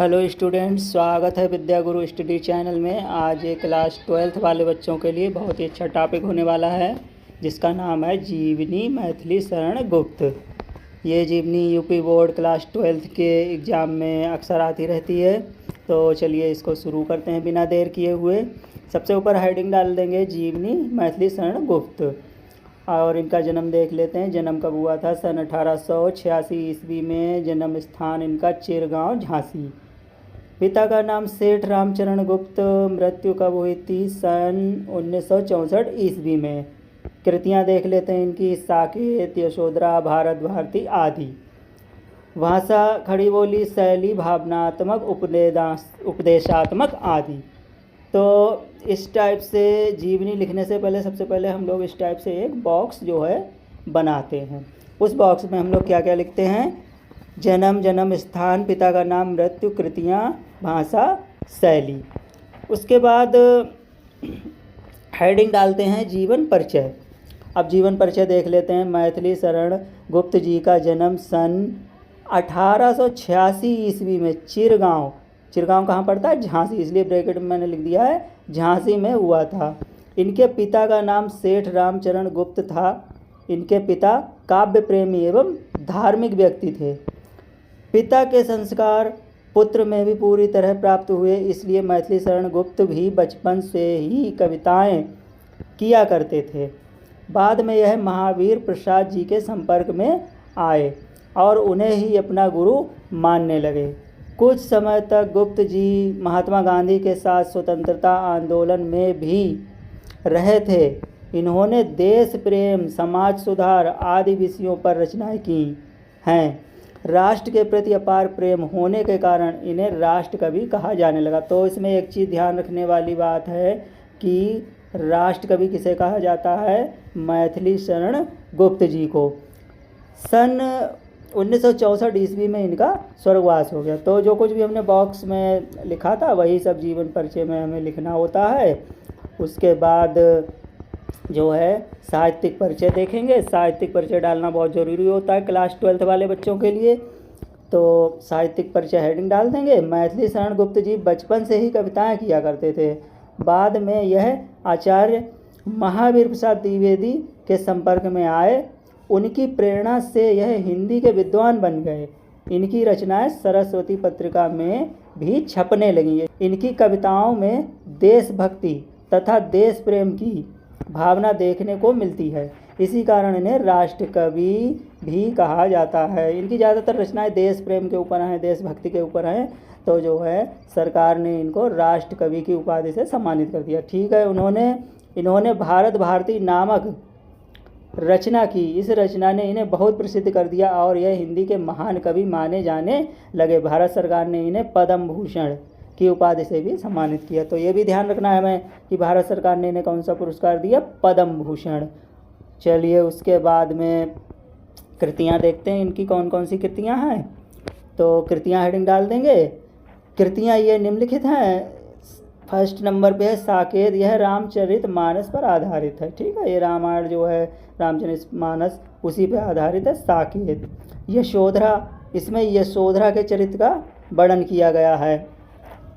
Hello students, स्वागत है विद्या गुरु study channel में। आज ये क्लास 12th वाले बच्चों के लिए बहुत ही अच्छा टॉपिक होने वाला है जिसका नाम है जीवनी मैथिली शरण गुप्त। ये जीवनी यूपी बोर्ड क्लास 12th के एग्ज़ाम में अक्सर आती रहती है। तो चलिए इसको शुरू करते हैं बिना देर किए हुए। सबसे ऊपर हेडिंग डाल देंगे जीवनी मैथिली शरण गुप्त और इनका जन्म देख लेते हैं। जन्म कब हुआ था? सन 1886 ईस्वी में। जन्म स्थान इनका चिरगांव झांसी। पिता का नाम सेठ रामचरण गुप्त। मृत्यु कब हुई थी? सन 1964 ईस्वी में। कृतियां देख लेते हैं इनकी। साकेत, यशोधरा, भारत भारती आदि। भाषा खड़ी बोली, शैली भावनात्मक, उपदेशात्मक आदि। तो इस टाइप से जीवनी लिखने से पहले सबसे पहले हम लोग इस टाइप से एक बॉक्स जो है बनाते हैं। उस बॉक्स में हम लोग क्या क्या लिखते हैं? जन्म स्थान, पिता का नाम, मृत्यु, कृतियाँ, भाषा, शैली। उसके बाद हेडिंग डालते हैं जीवन परिचय। अब जीवन परिचय देख लेते हैं। मैथिली शरण गुप्त जी का जन्म सन 1886 ईस्वी में चिरगांव कहाँ पड़ता है? झांसी, इसलिए ब्रैकेट में मैंने लिख दिया है झांसी में हुआ था। इनके पिता का नाम सेठ रामचरण गुप्त था। इनके पिता काव्य प्रेमी एवं धार्मिक व्यक्ति थे। पिता के संस्कार पुत्र में भी पूरी तरह प्राप्त हुए, इसलिए मैथिली शरण गुप्त भी बचपन से ही कविताएं किया करते थे। बाद में यह महावीर प्रसाद जी के संपर्क में आए और उन्हें ही अपना गुरु मानने लगे। कुछ समय तक गुप्त जी महात्मा गांधी के साथ स्वतंत्रता आंदोलन में भी रहे थे। इन्होंने देश प्रेम, समाज सुधार आदि विषयों पर रचनाएं की हैं। राष्ट्र के प्रति अपार प्रेम होने के कारण इन्हें राष्ट्र कवि कहा जाने लगा। तो इसमें एक चीज़ ध्यान रखने वाली बात है कि राष्ट्र कवि किसे कहा जाता है? मैथिली शरण गुप्त जी को। सन 1964 ईस्वी में इनका स्वर्गवास हो गया। तो जो कुछ भी हमने बॉक्स में लिखा था वही सब जीवन परिचय में हमें लिखना होता है। उसके बाद जो है साहित्यिक परिचय देखेंगे। साहित्यिक परिचय डालना बहुत ज़रूरी होता है क्लास 12th वाले बच्चों के लिए। तो साहित्यिक परिचय हेडिंग डाल देंगे। मैथिली शरण गुप्त जी बचपन से ही कविताएं किया करते थे। बाद में यह आचार्य महावीर प्रसाद द्विवेदी के संपर्क में आए। उनकी प्रेरणा से यह हिंदी के विद्वान बन गए। इनकी रचनाएं सरस्वती पत्रिका में भी छपने लगी। इनकी कविताओं में देशभक्ति तथा देश प्रेम की भावना देखने को मिलती है। इसी कारण इन्हें राष्ट्र कवि भी कहा जाता है। इनकी ज़्यादातर रचनाएं देश प्रेम के ऊपर हैं, देशभक्ति के ऊपर हैं। तो जो है सरकार ने इनको राष्ट्र कवि की उपाधि से सम्मानित कर दिया। ठीक है। इन्होंने भारत भारती नामक रचना की। इस रचना ने इन्हें बहुत प्रसिद्ध कर दिया और यह हिंदी के महान कवि माने जाने लगे। भारत सरकार ने इन्हें पद्म भूषण की उपाधि से भी सम्मानित किया। तो ये भी ध्यान रखना है हमें कि भारत सरकार ने इन्हें कौन सा पुरस्कार दिया? पद्म भूषण। चलिए उसके बाद में कृतियाँ देखते हैं इनकी कौन कौन सी कृतियाँ हैं। तो कृतियाँ हेडिंग डाल देंगे। कृतियाँ ये निम्नलिखित हैं। फर्स्ट नंबर पे है साकेत। यह रामचरित मानस पर आधारित है। ठीक है। ये रामायण जो है रामचरित मानस उसी पे आधारित है। साकेत। यशोधरा, इसमें यशोधरा के चरित्र का वर्णन किया गया है।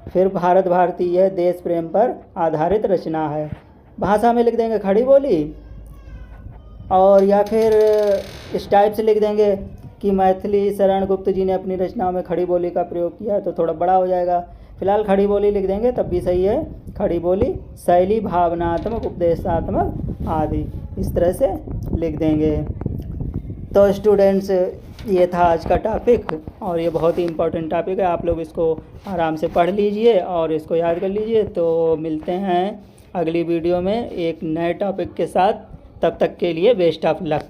फिर भारत भारती, यह देश प्रेम पर आधारित रचना है। भाषा में लिख देंगे खड़ी बोली, और या फिर इस टाइप से लिख देंगे कि मैथिली शरण गुप्त जी ने अपनी रचनाओं में खड़ी बोली का प्रयोग किया, तो थोड़ा बड़ा हो जाएगा। फिलहाल खड़ी बोली लिख देंगे तब भी सही है। खड़ी बोली, शैली भावनात्मक, उपदेशात्मक आदि, इस तरह से लिख देंगे। तो स्टूडेंट्स, ये था आज का टॉपिक और ये बहुत ही इम्पोर्टेंट टॉपिक है। आप लोग इसको आराम से पढ़ लीजिए और इसको याद कर लीजिए। तो मिलते हैं अगली वीडियो में एक नए टॉपिक के साथ। तब तक के लिए बेस्ट ऑफ लक।